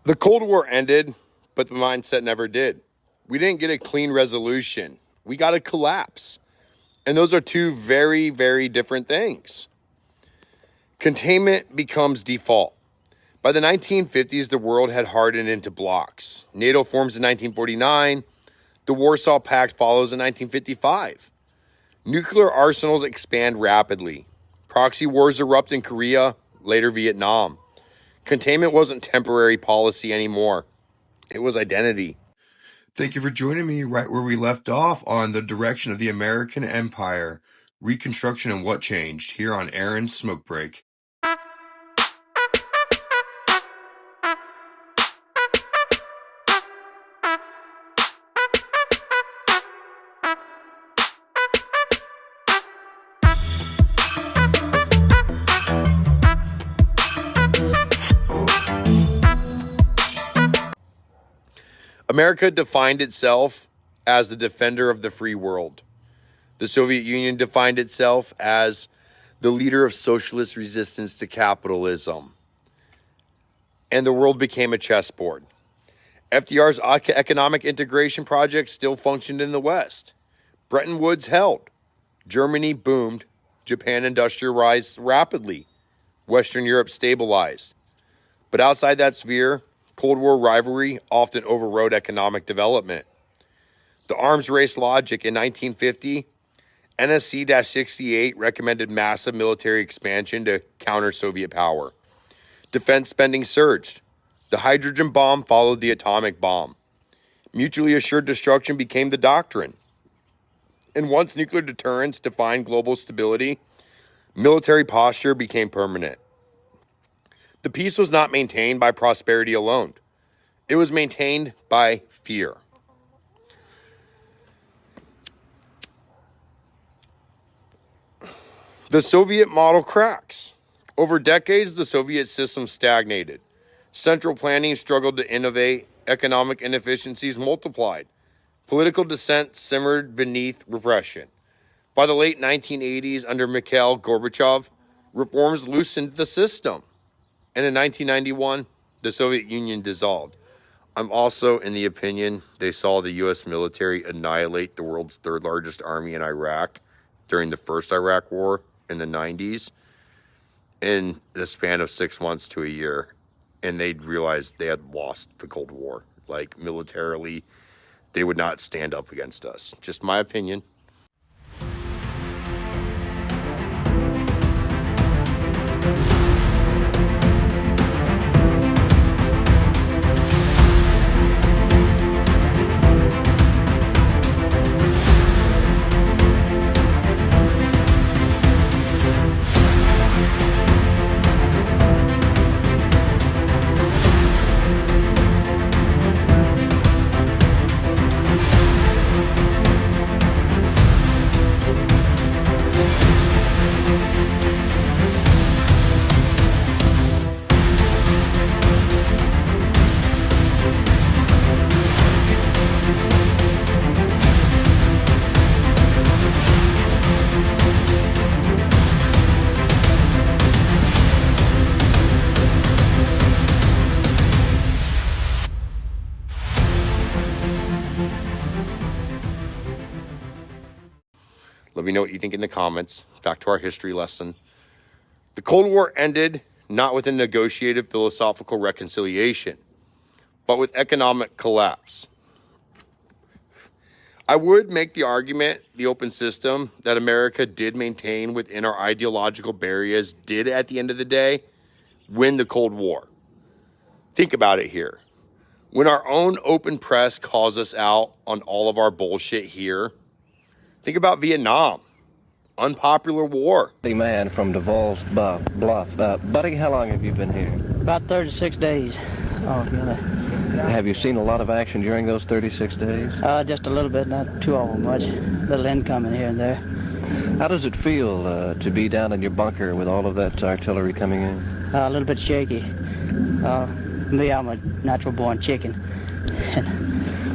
The Cold War ended, but the mindset never did. We didn't get a clean resolution. We got a collapse. And those are two very, very different things. Containment becomes default. By the 1950s, the world had hardened into blocs. NATO forms in 1949. The Warsaw Pact follows in 1955. Nuclear arsenals expand rapidly. Proxy wars erupt in Korea, later Vietnam. Containment wasn't temporary policy anymore. It was identity. Thank you for joining me right where we left off on the direction of the American Empire, reconstruction and what changed, here on Aaron's Smoke Break. America defined itself as the defender of the free world. The Soviet Union defined itself as the leader of socialist resistance to capitalism. And the world became a chessboard. FDR's economic integration project still functioned in the West. Bretton Woods held. Germany boomed. Japan industrialized rapidly. Western Europe stabilized. But outside that sphere, Cold War rivalry often overrode economic development. The arms race logic in 1950, NSC-68 recommended massive military expansion to counter Soviet power. Defense spending surged. The hydrogen bomb followed the atomic bomb. Mutually assured destruction became the doctrine. And once nuclear deterrence defined global stability, military posture became permanent. The peace was not maintained by prosperity alone. It was maintained by fear. The Soviet model cracks. Over decades, the Soviet system stagnated. Central planning struggled to innovate. Economic inefficiencies multiplied. Political dissent simmered beneath repression. By the late 1980s, under Mikhail Gorbachev, reforms loosened the system. And in 1991, the Soviet Union dissolved. I'm also in the opinion they saw the U.S. military annihilate the world's third largest army in Iraq during the first Iraq War in the 90s in the span of 6 months to a year. And they realized they had lost the Cold War. Like, militarily, they would not stand up against us. Just my opinion. Let me know what you think in the comments. Back to our history lesson. The Cold War ended not with a negotiated philosophical reconciliation, but with economic collapse. I would make the argument the open system that America did maintain within our ideological barriers did, at the end of the day, win the Cold War. Think about it here. When our own open press calls us out on all of our bullshit here, think about Vietnam, unpopular war. Man from Duval's Bluff. Buddy, how long have you been here? About 36 days. Oh, yeah. Have you seen a lot of action during those 36 days? Just a little bit, not too all much. Little incoming here and there. How does it feel to be down in your bunker with all of that artillery coming in? A little bit shaky. Me, I'm a natural-born chicken.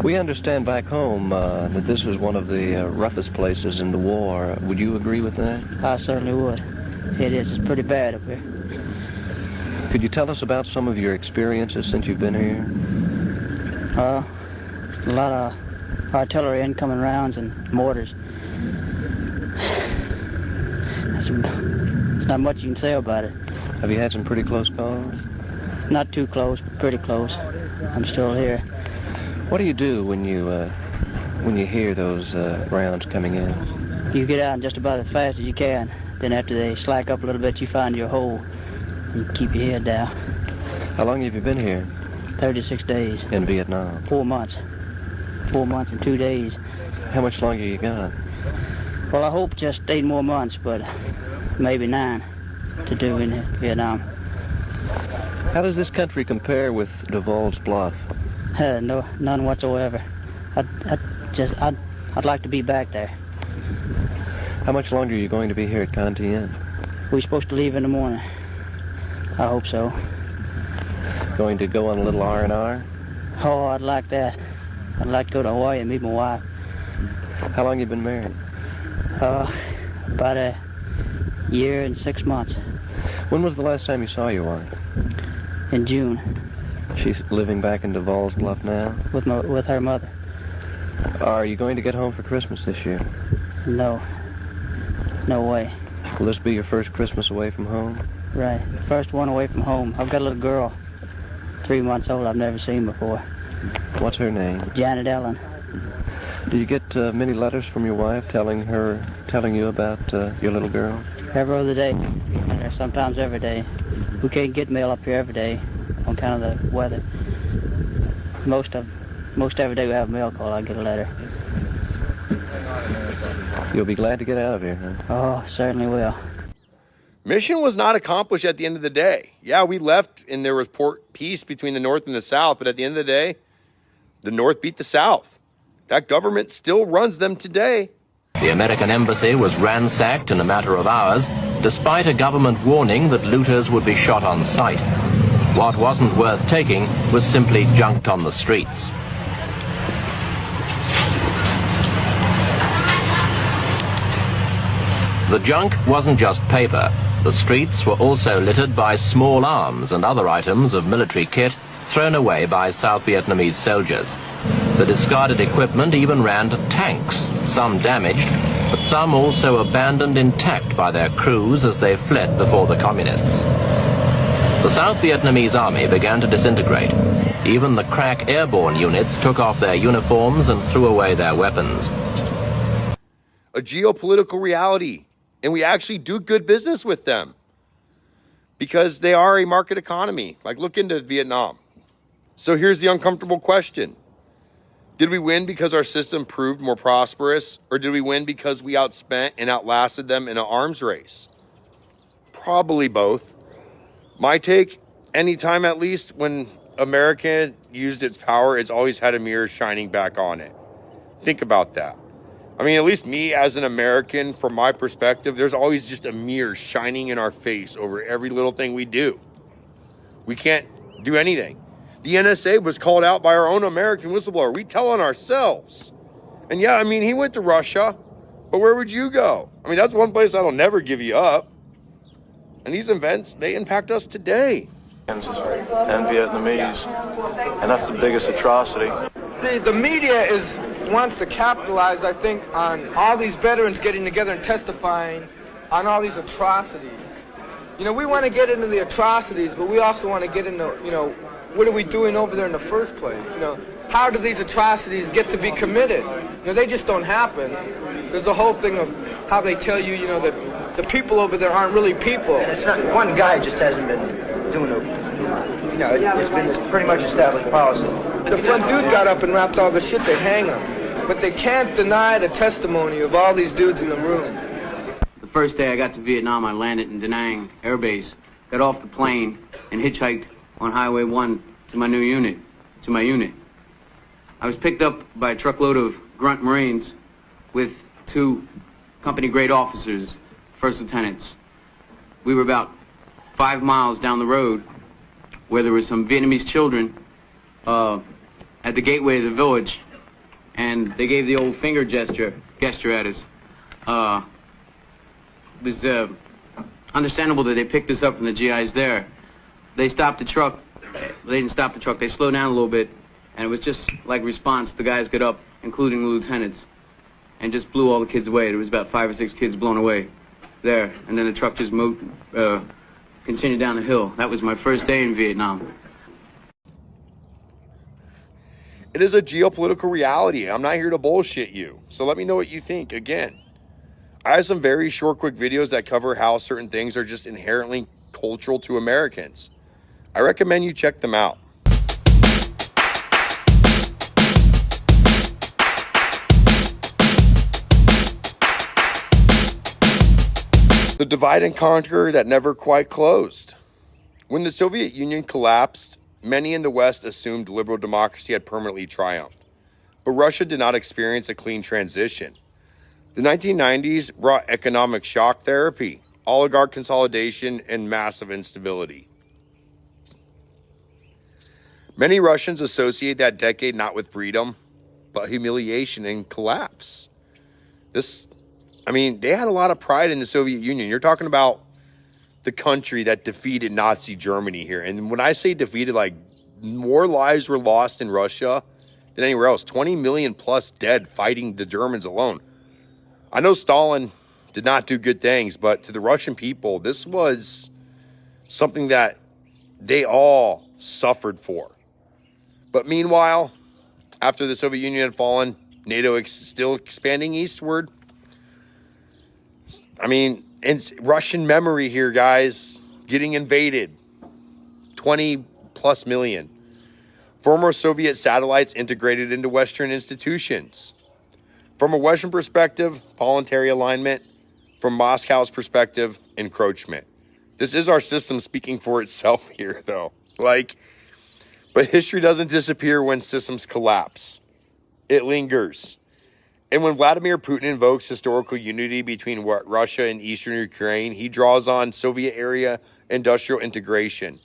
We understand back home that this was one of the roughest places in the war. Would you agree with that? I certainly would. It is. It's pretty bad up here. Could you tell us about some of your experiences since you've been here? A lot of artillery incoming rounds and mortars. There's not much you can say about it. Have you had some pretty close calls? Not too close, but pretty close. I'm still here. What do you do when you hear those rounds coming in? You get out just about as fast as you can. Then after they slack up a little bit, you find your hole. You keep your head down. How long have you been here? 36 days. In Vietnam? 4 months. 4 months and 2 days. How much longer you got? Well, I hope just 8 more months, but maybe 9 to do in Vietnam. How does this country compare with Duval's Bluff? No, none whatsoever. I'd like to be back there. How much longer are you going to be here at Containment? We're supposed to leave in the morning. I hope so. Going to go on a little R&R? Oh, I'd like that. I'd like to go to Hawaii and meet my wife. How long have you been married? About a year and 6 months. When was the last time you saw your wife? In June. She's living back in Duval's Bluff now? With her mother. Are you going to get home for Christmas this year? No. No way. Will this be your first Christmas away from home? Right. First one away from home. I've got a little girl, 3 months old, I've never seen before. What's her name? Janet Ellen. Do you get many letters from your wife telling you about your little girl? Every other day, or sometimes every day. We can't get mail up here every day on account of the weather. Most every day we have a mail call, I get a letter. You'll be glad to get out of here, huh? Oh, certainly will. Mission was not accomplished at the end of the day. Yeah, we left and there was peace between the North and the South, but at the end of the day, the North beat the South. That government still runs them today. The American embassy was ransacked in a matter of hours, despite a government warning that looters would be shot on sight. What wasn't worth taking was simply junked on the streets. The junk wasn't just paper. The streets were also littered by small arms and other items of military kit thrown away by South Vietnamese soldiers. The discarded equipment even ran to tanks, some damaged, but some also abandoned intact by their crews as they fled before the communists. The South Vietnamese army began to disintegrate. Even the crack airborne units took off their uniforms and threw away their weapons. A geopolitical reality. And we actually do good business with them because they are a market economy. Like, look into Vietnam. So here's the uncomfortable question. Did we win because our system proved more prosperous, or did we win because we outspent and outlasted them in an arms race? Probably both. My take, anytime at least when America used its power, it's always had a mirror shining back on it. Think about that. I mean, at least me as an American, from my perspective, there's always just a mirror shining in our face over every little thing we do. We can't do anything. The NSA was called out by our own American whistleblower. We tell on ourselves. And yeah, I mean, he went to Russia, but where would you go? I mean, that's one place that'll never give you up. And these events, they impact us today. And Vietnamese, and that's the biggest atrocity. The media wants to capitalize, I think, on all these veterans getting together and testifying on all these atrocities. You know, we want to get into the atrocities, but we also want to get into, you know, what are we doing over there in the first place? You know, how do these atrocities get to be committed? You know, they just don't happen. There's the whole thing of how they tell you, you know, that the people over there aren't really people. It's not, one guy just hasn't been doing it. You know, it's been this pretty much established policy. The front dude got up and wrapped all the shit, they'd hang him. But they can't deny the testimony of all these dudes in the room. The first day I got to Vietnam, I landed in Da Nang Air Base, got off the plane, and hitchhiked on Highway 1 to my unit. I was picked up by a truckload of grunt Marines with 2 company-grade officers, first lieutenants. We were about 5 miles down the road where there were some Vietnamese children at the gateway of the village, and they gave the old finger gesture at us. It was understandable that they picked us up from the GIs there. they stopped the truck. They didn't stop the truck. They slowed down a little bit, and it was just like response. The guys got up, including the lieutenants, and just blew all the kids away. There was about 5 or 6 kids blown away there, and then the truck just moved, continued down the hill. That was my first day in Vietnam. It is a geopolitical reality. I'm not here to bullshit you. So let me know what you think. Again, I have some very short, quick videos that cover how certain things are just inherently cultural to Americans. I recommend you check them out. The divide and conquer that never quite closed. When the Soviet Union collapsed, many in the West assumed liberal democracy had permanently triumphed. But Russia did not experience a clean transition. The 1990s brought economic shock therapy, oligarch consolidation, and massive instability. Many Russians associate that decade not with freedom, but humiliation and collapse. They had a lot of pride in the Soviet Union. You're talking about the country that defeated Nazi Germany here. And when I say defeated, like, more lives were lost in Russia than anywhere else. 20 million plus dead fighting the Germans alone. I know Stalin did not do good things, but to the Russian people, this was something that they all suffered for. But meanwhile, after the Soviet Union had fallen, NATO still expanding eastward. It's Russian memory here, guys. Getting invaded. 20 plus million. Former Soviet satellites integrated into Western institutions. From a Western perspective, voluntary alignment. From Moscow's perspective, encroachment. This is our system speaking for itself here, though. But history doesn't disappear when systems collapse. It lingers. And when Vladimir Putin invokes historical unity between Russia and Eastern Ukraine, he draws on Soviet-era industrial integration,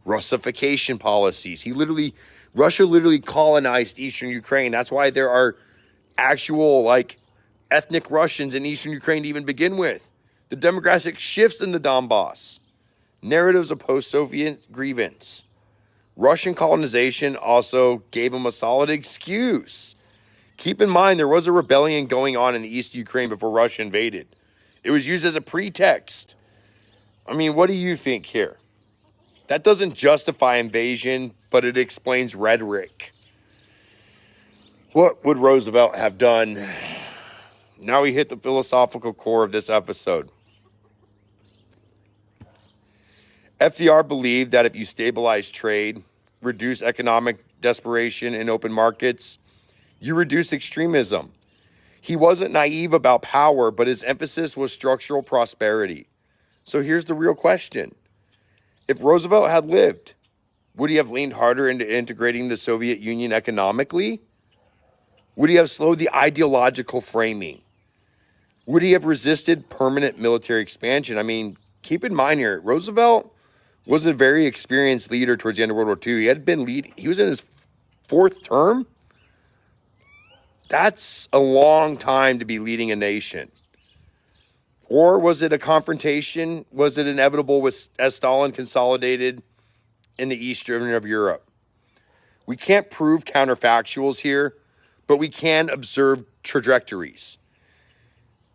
Russification policies. Russia literally colonized Eastern Ukraine. That's why there are actual, ethnic Russians in Eastern Ukraine to even begin with. The demographic shifts in the Donbass. Narratives of post-Soviet grievance. Russian colonization also gave them a solid excuse. Keep in mind, there was a rebellion going on in the East Ukraine before Russia invaded. It was used as a pretext. What do you think here? That doesn't justify invasion, but it explains rhetoric. What would Roosevelt have done? Now we hit the philosophical core of this episode. FDR believed that if you stabilize trade, reduce economic desperation in open markets, you reduce extremism. He wasn't naive about power, but his emphasis was structural prosperity. So here's the real question. If Roosevelt had lived, would he have leaned harder into integrating the Soviet Union economically? Would he have slowed the ideological framing? Would he have resisted permanent military expansion? Keep in mind here, Roosevelt was a very experienced leader towards the end of World War II. He was in his 4th term. That's a long time to be leading a nation. Or was it a confrontation? Was it inevitable as Stalin consolidated in the eastern of Europe? We can't prove counterfactuals here, but we can observe trajectories.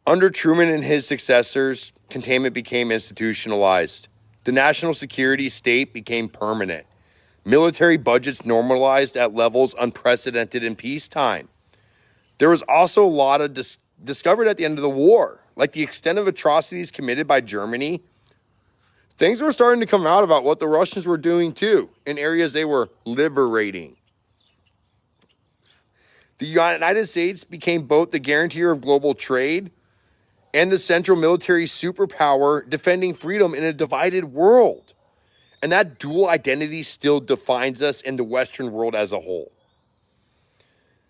Under Truman and his successors, containment became institutionalized. The national security state became permanent. Military budgets normalized at levels unprecedented in peacetime. There was also a lot of discovered at the end of the war, like the extent of atrocities committed by Germany. Things were starting to come out about what the Russians were doing too, in areas they were liberating. The United States became both the guarantor of global trade and the central military superpower defending freedom in a divided world. And that dual identity still defines us in the Western world as a whole.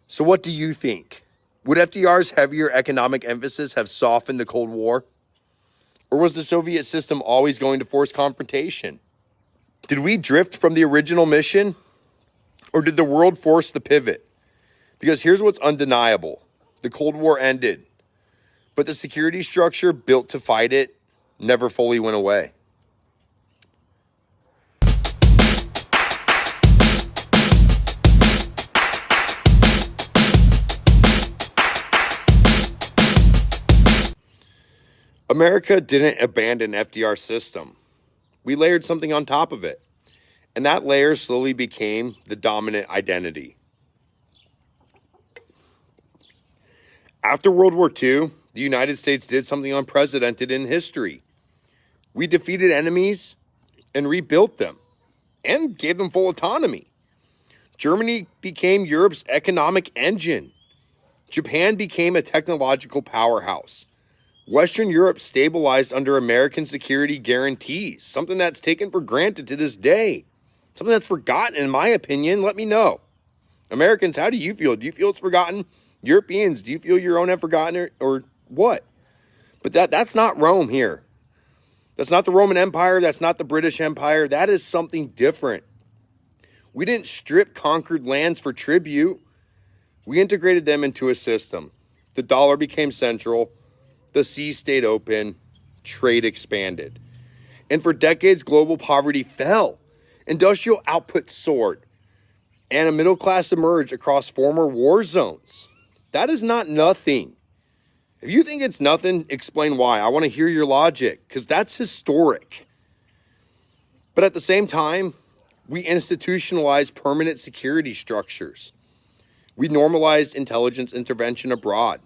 So what do you think? Would FDR's heavier economic emphasis have softened the Cold War? Or was the Soviet system always going to force confrontation? Did we drift from the original mission? Or did the world force the pivot? Because here's what's undeniable. The Cold War ended, but the security structure built to fight it never fully went away. America didn't abandon FDR's system. We layered something on top of it. And that layer slowly became the dominant identity. After World War II, the United States did something unprecedented in history. We defeated enemies and rebuilt them and gave them full autonomy. Germany became Europe's economic engine. Japan became a technological powerhouse. Western Europe stabilized under American security guarantees, something that's taken for granted to this day. Something that's forgotten, in my opinion. Let me know. Americans, how do you feel? Do you feel it's forgotten? Europeans, do you feel your own have forgotten it, or what? But that's not Rome here. That's not the Roman Empire. That's not the British Empire. That is something different. We didn't strip conquered lands for tribute. We integrated them into a system. The dollar became central. The seas stayed open. Trade expanded. And for decades, global poverty fell. Industrial output soared. And a middle class emerged across former war zones. That is not nothing. If you think it's nothing, explain why. I want to hear your logic, because that's historic. But at the same time, we institutionalized permanent security structures. We normalized intelligence intervention abroad.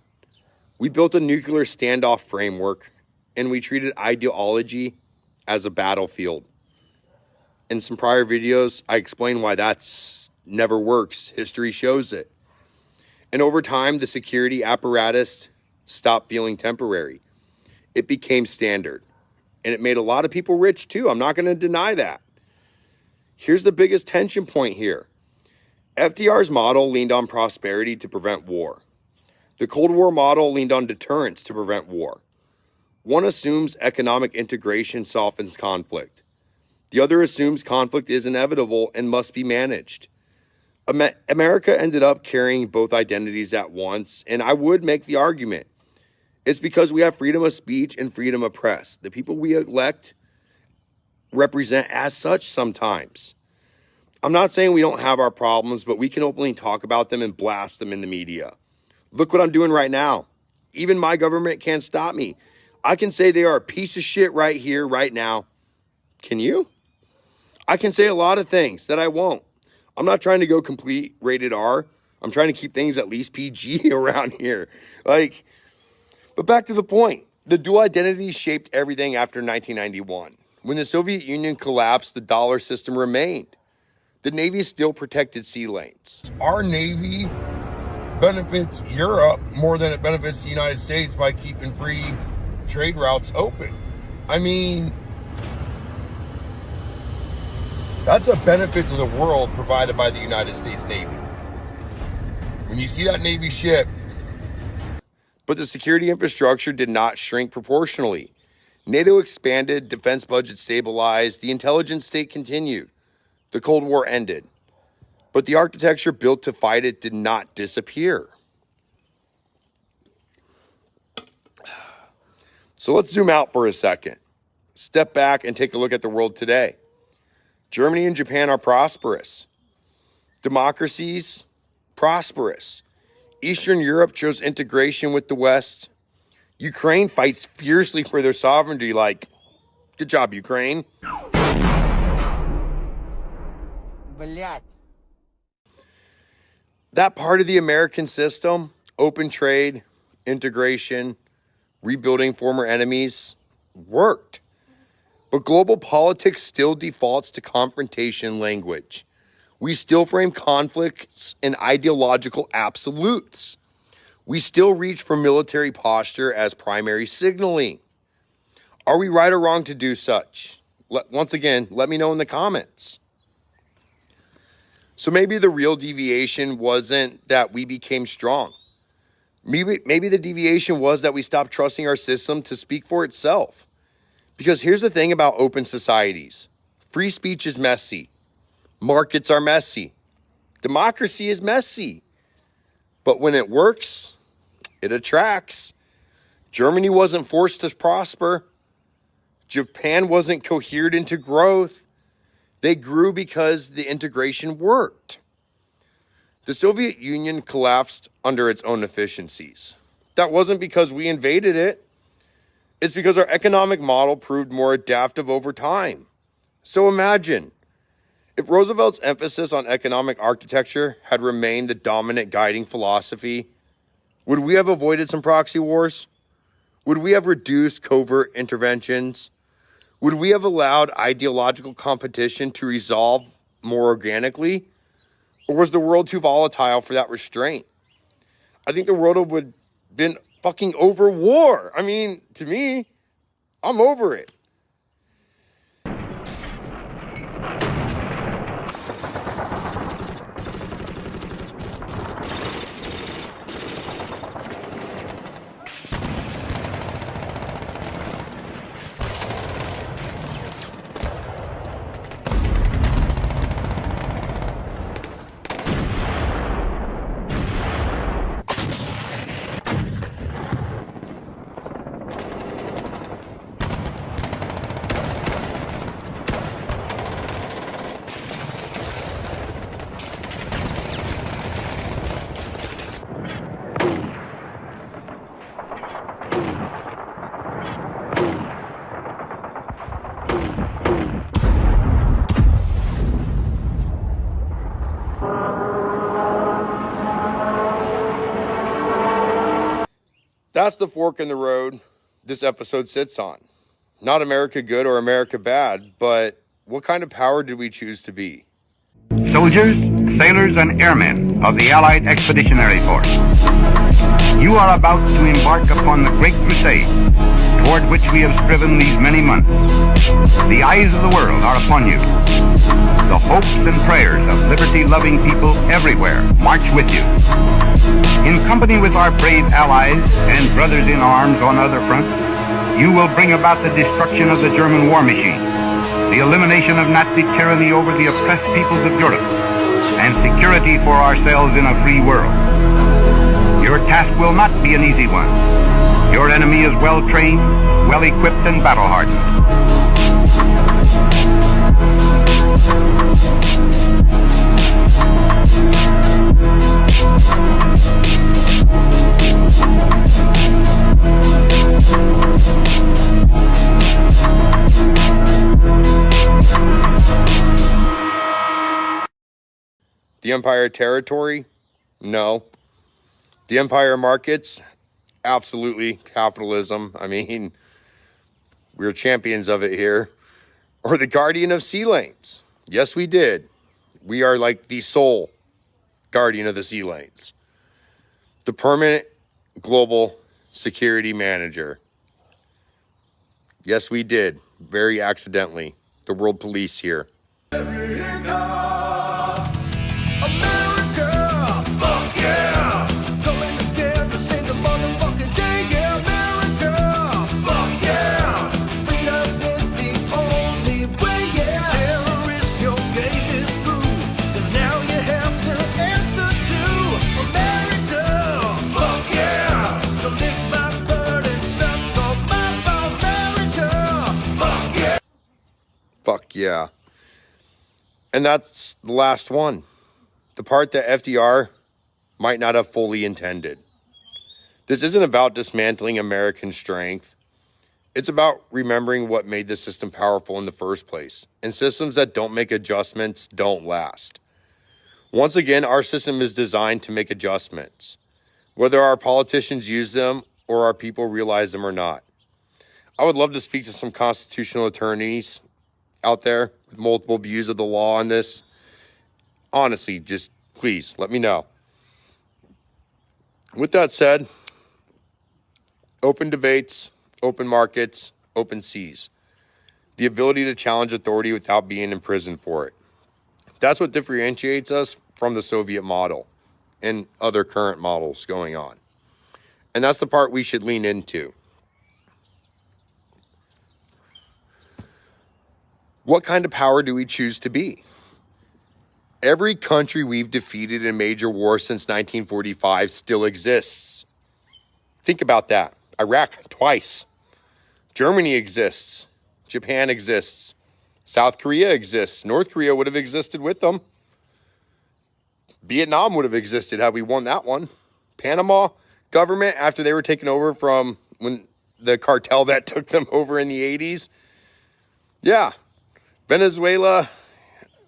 We built a nuclear standoff framework, and we treated ideology as a battlefield. In some prior videos, I explained why that's never works. History shows it. And over time, the security apparatus stopped feeling temporary. It became standard. And it made a lot of people rich too. I'm not going to deny that. Here's the biggest tension point here. FDR's model leaned on prosperity to prevent war. The Cold War model leaned on deterrence to prevent war. One assumes economic integration softens conflict. The other assumes conflict is inevitable and must be managed. America ended up carrying both identities at once, and I would make the argument it's because we have freedom of speech and freedom of press. The people we elect represent as such sometimes. I'm not saying we don't have our problems, but we can openly talk about them and blast them in the media. Look what I'm doing right now. Even my government can't stop me. I can say they are a piece of shit right here, right now. Can you? I can say a lot of things that I won't. I'm not trying to go complete rated R. I'm trying to keep things at least PG around here. But back to the point. The dual identity shaped everything after 1991. When the Soviet Union collapsed, the dollar system remained. The Navy still protected sea lanes. Our Navy benefits Europe more than it benefits the United States by keeping free trade routes open. I mean, that's a benefit to the world provided by the United States Navy. When you see that Navy ship. But the security infrastructure did not shrink proportionally. NATO expanded, defense budgets stabilized, the intelligence state continued. The Cold War ended. But the architecture built to fight it did not disappear. So let's zoom out for a second. Step back and take a look at the world today. Germany and Japan are prosperous. Democracies, prosperous. Eastern Europe chose integration with the West. Ukraine fights fiercely for their sovereignty, good job, Ukraine. That part of the American system, open trade, integration, rebuilding former enemies, worked. But global politics still defaults to confrontation language. We still frame conflicts in ideological absolutes. We still reach for military posture as primary signaling. Are we right or wrong to do such? Once again, let me know in the comments. So maybe the real deviation wasn't that we became strong. Maybe the deviation was that we stopped trusting our system to speak for itself. Because here's the thing about open societies. Free speech is messy. Markets are messy. Democracy is messy. But when it works, it attracts. Germany wasn't forced to prosper. Japan wasn't cohered into growth. They grew because the integration worked. The Soviet Union collapsed under its own efficiencies. That wasn't because we invaded it. It's because our economic model proved more adaptive over time. So imagine, if Roosevelt's emphasis on economic architecture had remained the dominant guiding philosophy, would we have avoided some proxy wars? Would we have reduced covert interventions? Would we have allowed ideological competition to resolve more organically? Or was the world too volatile for that restraint? I think the world would have been fucking over war. I mean, to me, I'm over it. That's the fork in the road this episode sits on. Not America good or America bad, but what kind of power did we choose to be? Soldiers, sailors, and airmen of the Allied Expeditionary Force, you are about to embark upon the great crusade toward which we have striven these many months. The eyes of the world are upon you. The hopes and prayers of liberty-loving people everywhere march with you. In company with our brave allies and brothers in arms on other fronts, you will bring about the destruction of the German war machine, the elimination of Nazi tyranny over the oppressed peoples of Europe, and security for ourselves in a free world. Your task will not be an easy one. Your enemy is well-trained, well-equipped, and battle-hardened. The Empire territory? No. The Empire markets? Absolutely. Capitalism. I mean, we're champions of it here. Or the guardian of sea lanes? Yes, we did. We are like the sole guardian of the sea lanes. The permanent global security manager. Yes, we did. Very accidentally. The world police here. Fuck yeah. And that's the last one. The part that FDR might not have fully intended. This isn't about dismantling American strength. It's about remembering what made the system powerful in the first place. And systems that don't make adjustments don't last. Once again, our system is designed to make adjustments, whether our politicians use them or our people realize them or not. I would love to speak to some constitutional attorneys out there with multiple views of the law on this. Honestly, just please let me know. With that said, open debates, open markets, open seas. The ability to challenge authority without being imprisoned for it. That's what differentiates us from the Soviet model and other current models going on. And that's the part we should lean into. What kind of power do we choose to be? Every country we've defeated in major war since 1945 still exists. Think about that. Iraq, twice. Germany exists. Japan exists. South Korea exists. North Korea would have existed with them. Vietnam would have existed had we won that one. Panama government, after they were taken over from when the cartel that took them over in the 80s. Yeah, Venezuela,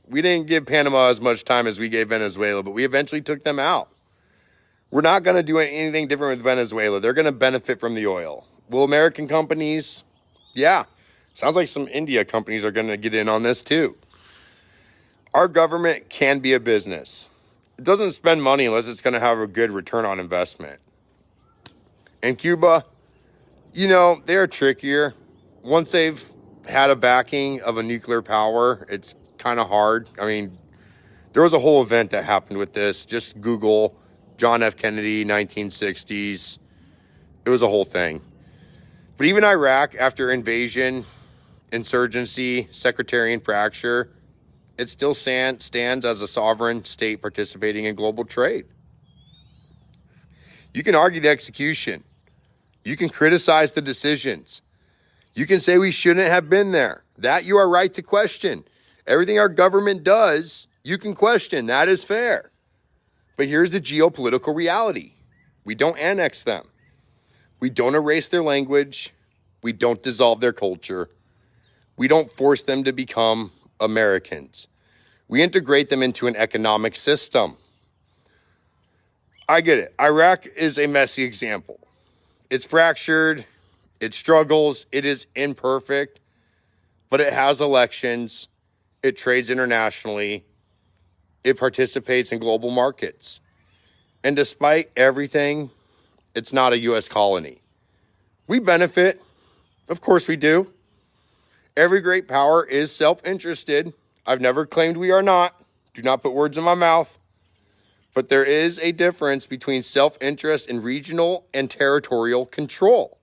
we didn't give Panama as much time as we gave Venezuela, but we eventually took them out. We're not going to do anything different with Venezuela. They're going to benefit from the oil. Will American companies? Yeah. Sounds like some India companies are going to get in on this too. Our government can be a business. It doesn't spend money unless it's going to have a good return on investment. And Cuba, you know, they're trickier. Once they've had a backing of a nuclear power, it's kind of hard. I mean, there was a whole event that happened with this. Just Google John F. Kennedy, 1960s. It was a whole thing. But even Iraq, after invasion, insurgency, sectarian fracture, it still stands as a sovereign state participating in global trade. You can argue the execution. You can criticize the decisions. You can say we shouldn't have been there. That you are right to question. Everything our government does, you can question. That is fair. But here's the geopolitical reality. We don't annex them. We don't erase their language. We don't dissolve their culture. We don't force them to become Americans. We integrate them into an economic system. I get it. Iraq is a messy example. It's fractured. It struggles. It is imperfect. But it has elections. It trades internationally. It participates in global markets. And despite everything, it's not a U.S. colony. We benefit. Of course we do. Every great power is self-interested. I've never claimed we are not. Do not put words in my mouth. But there is a difference between self-interest and regional and territorial control.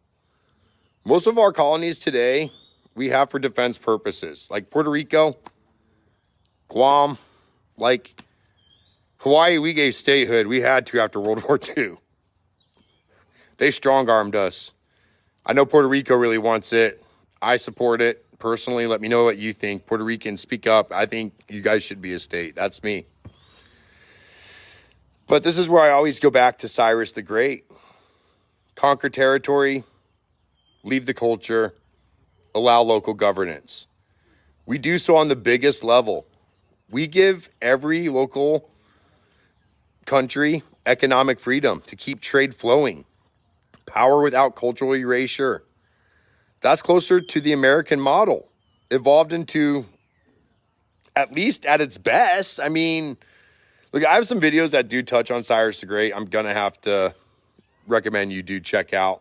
Most of our colonies today, we have for defense purposes, like Puerto Rico, Guam, like Hawaii, we gave statehood. We had to after World War II. They strong-armed us. I know Puerto Rico really wants it. I support it. Personally, let me know what you think. Puerto Ricans, speak up. I think you guys should be a state. That's me. But this is where I always go back to Cyrus the Great. Conquer territory, leave the culture, allow local governance. We do so on the biggest level. We give every local country economic freedom to keep trade flowing. Power without cultural erasure. That's closer to the American model, evolved into, at least at its best. I mean, look, I have some videos that do touch on Cyrus the Great. I'm going to have to recommend you do check out.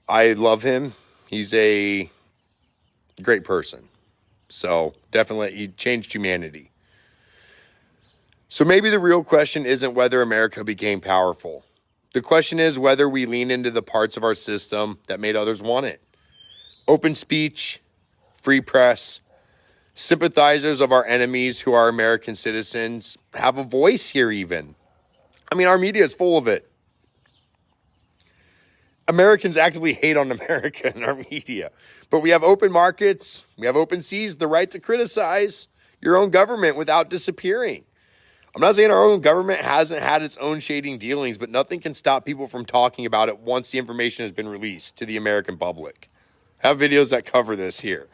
I love him. He's a great person. So definitely, he changed humanity. So maybe the real question isn't whether America became powerful. The question is whether we lean into the parts of our system that made others want it. Open speech, free press, sympathizers of our enemies who are American citizens have a voice here even. I mean, our media is full of it. Americans actively hate on America in our media. But we have open markets, we have open seas, the right to criticize your own government without disappearing. I'm not saying our own government hasn't had its own shading dealings, but nothing can stop people from talking about it once the information has been released to the American public. I have videos that cover this here.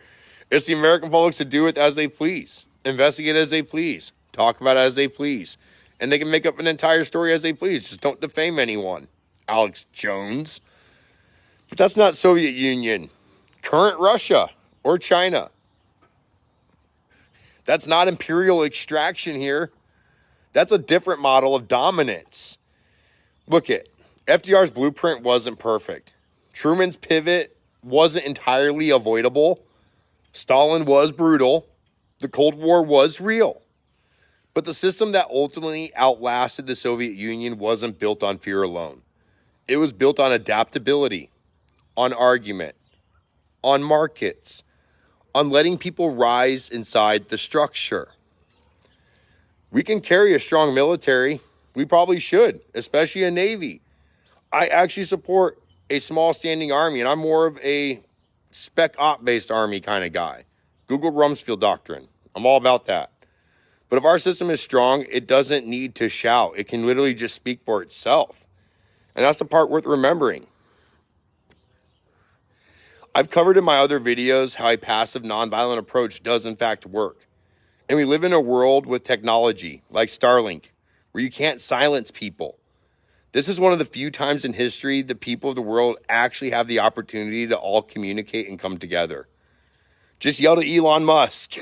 It's the American public to do it as they please, investigate as they please, talk about it as they please, and they can make up an entire story as they please. Just don't defame anyone. Alex Jones. But that's not Soviet Union, current Russia, or China. That's not imperial extraction here. That's a different model of dominance. Look at FDR's blueprint wasn't perfect. Truman's pivot wasn't entirely avoidable. Stalin was brutal. The Cold War was real. But the system that ultimately outlasted the Soviet Union wasn't built on fear alone. It was built on adaptability, on argument, on markets, on letting people rise inside the structure. We can carry a strong military. We probably should, especially a Navy. I actually support a small standing army, and I'm more of a spec op-based army kind of guy. Google Rumsfeld Doctrine. I'm all about that. But if our system is strong, it doesn't need to shout. It can literally just speak for itself. And that's the part worth remembering. I've covered in my other videos how a passive nonviolent approach does in fact work. And we live in a world with technology like Starlink, where you can't silence people. This is one of the few times in history the people of the world actually have the opportunity to all communicate and come together. Just yell to Elon Musk,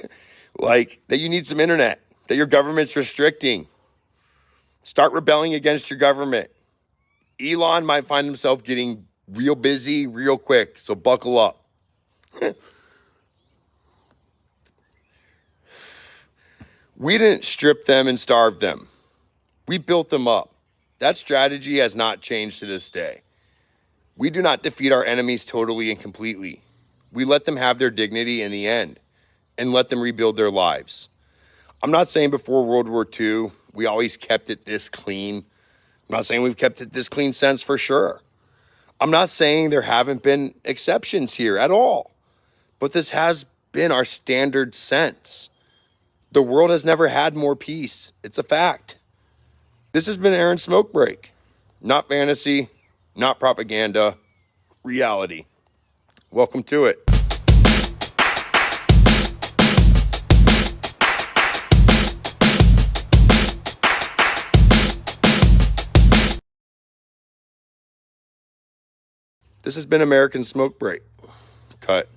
like, that you need some internet, that your government's restricting. Start rebelling against your government. Elon might find himself getting real busy real quick, so buckle up. We didn't strip them and starve them. We built them up. That strategy has not changed to this day. We do not defeat our enemies totally and completely. We let them have their dignity in the end and let them rebuild their lives. I'm not saying before World War II, we always kept it this clean. I'm not saying we've kept it this clean since for sure. I'm not saying there haven't been exceptions here at all, but this has been our standard sense. The world has never had more peace. It's a fact. This has been Aaron's Smoke Break. Not fantasy, not propaganda, reality. Welcome to it. This has been American Smoke Break. Cut.